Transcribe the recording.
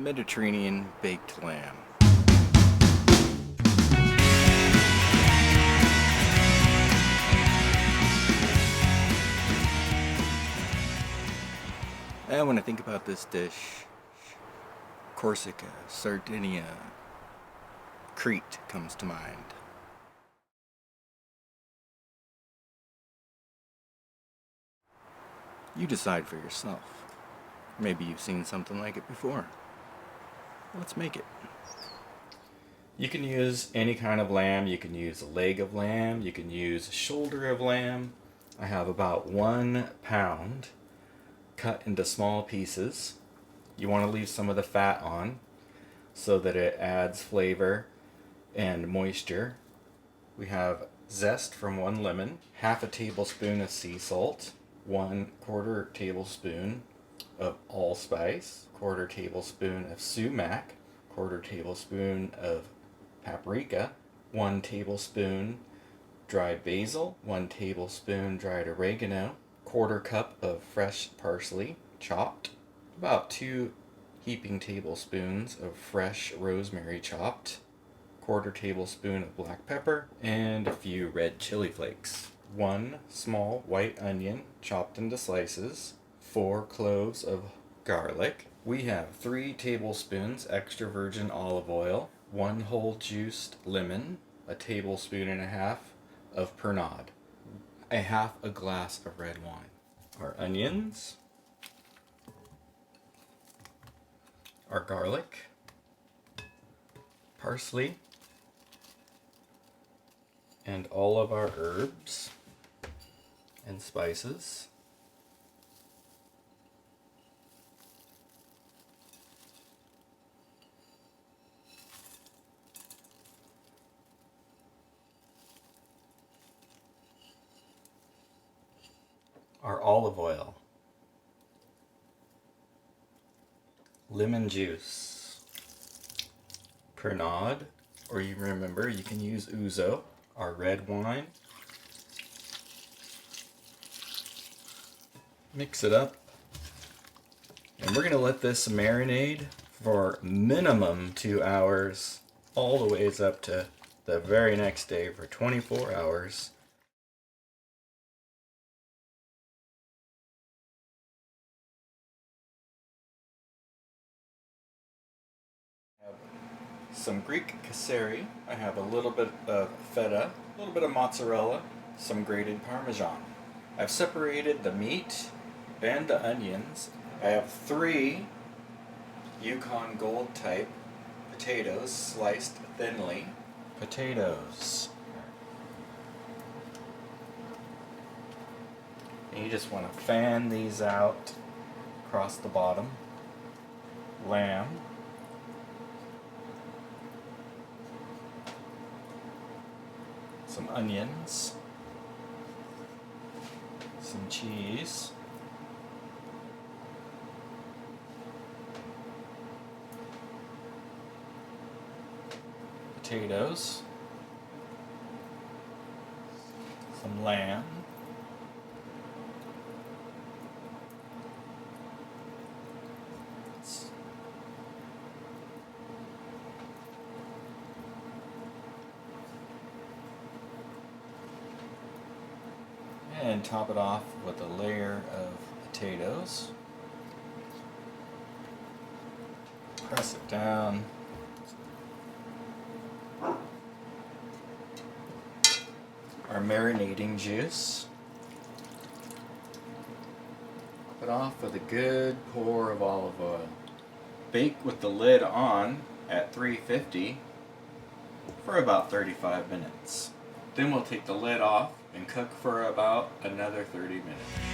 Mediterranean baked lamb. And when I think about this dish, Corsica, Sardinia, Crete comes to mind. You decide for yourself. Maybe you've seen something like it before. Let's make it. You can use any kind of lamb. You can use a leg of lamb. You can use a shoulder of lamb. I have about 1 pound cut into small pieces. You want to leave some of the fat on so that it adds flavor and moisture. We have zest from 1 lemon, half a tablespoon of sea salt, 1/4 tablespoon of allspice, 1/4 tablespoon of sumac, 1/4 tablespoon of paprika, 1 tablespoon dried basil, 1 tablespoon dried oregano, 1/4 cup of fresh parsley chopped, about 2 heaping tablespoons of fresh rosemary chopped, 1/4 tablespoon of black pepper, and a few red chili flakes. 1 small white onion chopped into slices, 4 cloves of garlic. We have 3 tablespoons extra virgin olive oil, 1 whole juiced lemon, a tablespoon and a half of Pernod, a half a glass of red wine. Our onions, our garlic, parsley, and all of our herbs and spices. Our olive oil, lemon juice, Pernod, or you remember you can use Ouzo, our red wine. Mix it up, and we're going to let this marinate for minimum 2 hours, all the ways up to the very next day for 24 hours. Some Greek casseri. I have a little bit of feta, a little bit of mozzarella, some grated Parmesan. I've separated the meat and the onions. I have 3 Yukon Gold type potatoes sliced thinly. Potatoes. And you just want to fan these out across the bottom. Lamb. Some onions, some cheese, potatoes, some lamb, and top it off with a layer of potatoes. Press it down. Our marinating juice. Top it off with a good pour of olive oil. Bake with the lid on at 350 for about 35 minutes. Then we'll take the lid off and cook for about another 30 minutes.